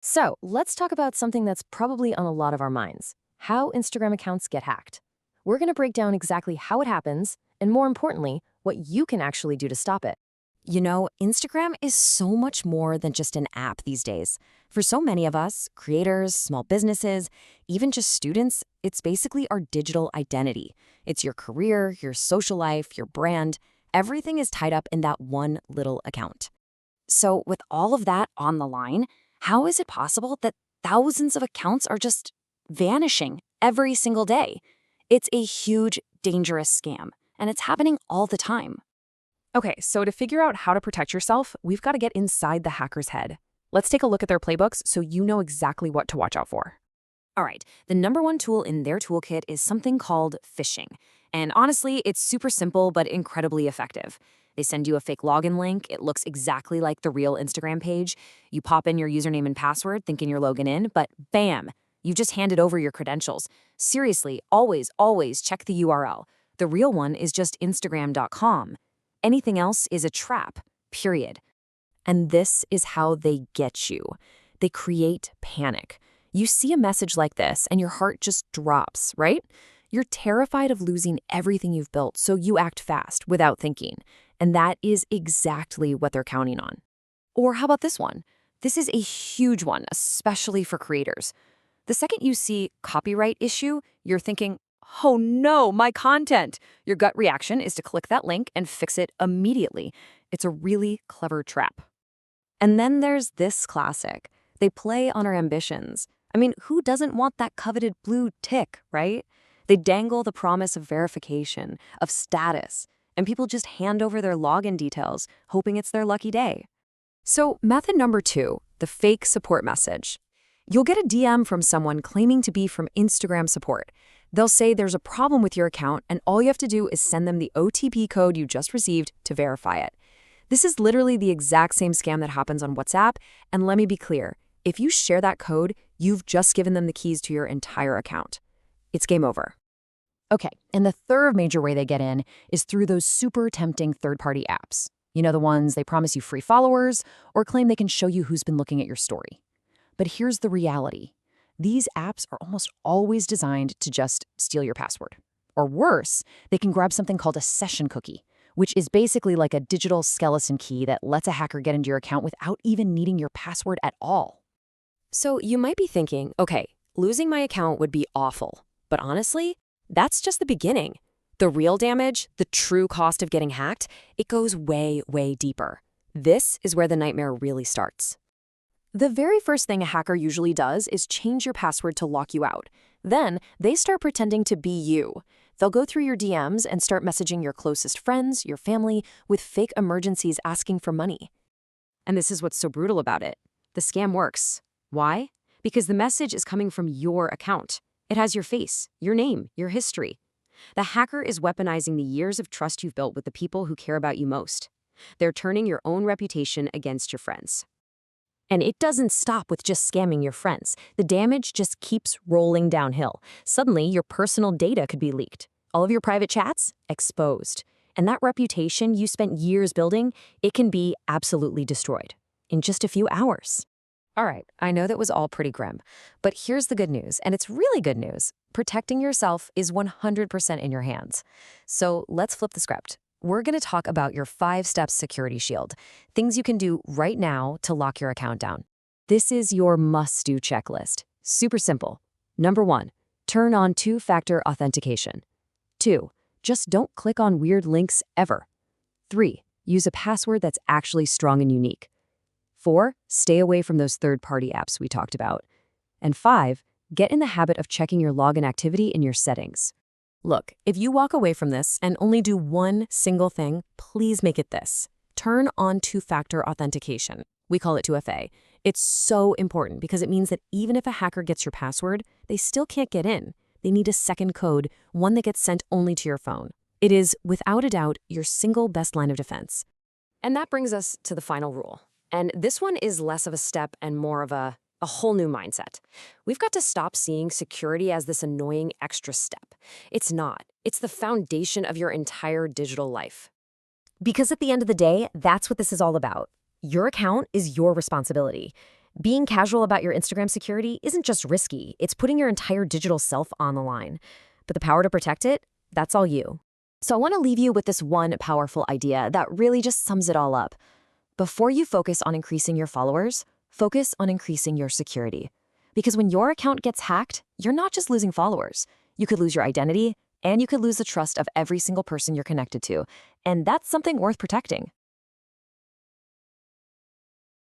So let's talk about something that's probably on a lot of our minds: how Instagram accounts get hacked. We're going to break down exactly how it happens, and more importantly, what you can actually do to stop it. Instagram is so much more than just an app these days. For so many of us, creators, small businesses, even just students, it's basically our digital identity. It's your career, your social life, your brand. Everything is tied up in that one little account. So, with all of that on the line, how is it possible that thousands of accounts are just vanishing every single day? It's a huge, dangerous scam, and it's happening all the time. Okay, so to figure out how to protect yourself, we've got to get inside the hacker's head. Let's take a look at their playbooks so you know exactly what to watch out for. All right, the number one tool in their toolkit is something called phishing. And honestly, it's super simple but incredibly effective. They send you a fake login link. It looks exactly like the real Instagram page. You pop in your username and password thinking you're logging in, but bam, you've just handed over your credentials. Seriously, always check the URL. The real one is just Instagram.com. Anything else is a trap, period. And this is how they get you. They create panic. You see a message like this and your heart just drops, right? You're terrified of losing everything you've built, so you act fast without thinking. And that is exactly what they're counting on. Or how about this one? This is a huge one, especially for creators. The second you see copyright issue, you're thinking, oh no, my content. Your gut reaction is to click that link and fix it immediately. It's a really clever trap. And then there's this classic. They play on our ambitions. I mean, who doesn't want that coveted blue tick, right? They dangle the promise of verification, of status, and people just hand over their login details, hoping it's their lucky day. So, method number 2, the fake support message. You'll get a DM from someone claiming to be from Instagram support. They'll say there's a problem with your account, and all you have to do is send them the OTP code you just received to verify it. This is literally the exact same scam that happens on WhatsApp, and let me be clear, if you share that code, you've just given them the keys to your entire account. It's game over. Okay, and the third major way they get in is through those super tempting third-party apps. You know, the ones they promise you free followers or claim they can show you who's been looking at your story. But here's the reality. These apps are almost always designed to just steal your password. Or worse, they can grab something called a session cookie, which is basically like a digital skeleton key that lets a hacker get into your account without even needing your password at all. So you might be thinking, okay, losing my account would be awful. But honestly, that's just the beginning. The real damage, the true cost of getting hacked, it goes way deeper. This is where the nightmare really starts. The very first thing a hacker usually does is change your password to lock you out. Then they start pretending to be you. They'll go through your DMs and start messaging your closest friends, your family, with fake emergencies asking for money. And this is what's so brutal about it. The scam works. Why? Because the message is coming from your account. It has your face, your name, your history. The hacker is weaponizing the years of trust you've built with the people who care about you most. They're turning your own reputation against your friends. And it doesn't stop with just scamming your friends. The damage just keeps rolling downhill. Suddenly, your personal data could be leaked. All of your private chats, exposed. And that reputation you spent years building, it can be absolutely destroyed in just a few hours. All right, I know that was all pretty grim, but here's the good news, and it's really good news. Protecting yourself is 100% in your hands. So let's flip the script. We're going to talk about your 5-step security shield, things you can do right now to lock your account down. This is your must-do checklist. Super simple. Number 1, turn on 2-factor authentication. 2, just don't click on weird links ever. 3, use a password that's actually strong and unique. 4, stay away from those third-party apps we talked about. And 5, get in the habit of checking your login activity in your settings. Look, if you walk away from this and only do one single thing, please make it this. Turn on 2-factor authentication. We call it 2FA. It's so important because it means that even if a hacker gets your password, they still can't get in. They need a second code, one that gets sent only to your phone. It is, without a doubt, your single best line of defense. And that brings us to the final rule. And this one is less of a step and more of a whole new mindset. We've got to stop seeing security as this annoying extra step. It's not. It's the foundation of your entire digital life. Because at the end of the day, that's what this is all about. Your account is your responsibility. Being casual about your Instagram security isn't just risky, it's putting your entire digital self on the line. But the power to protect it, that's all you. So I want to leave you with this one powerful idea that really just sums it all up. Before you focus on increasing your followers, focus on increasing your security. Because when your account gets hacked, you're not just losing followers. You could lose your identity, and you could lose the trust of every single person you're connected to. And that's something worth protecting.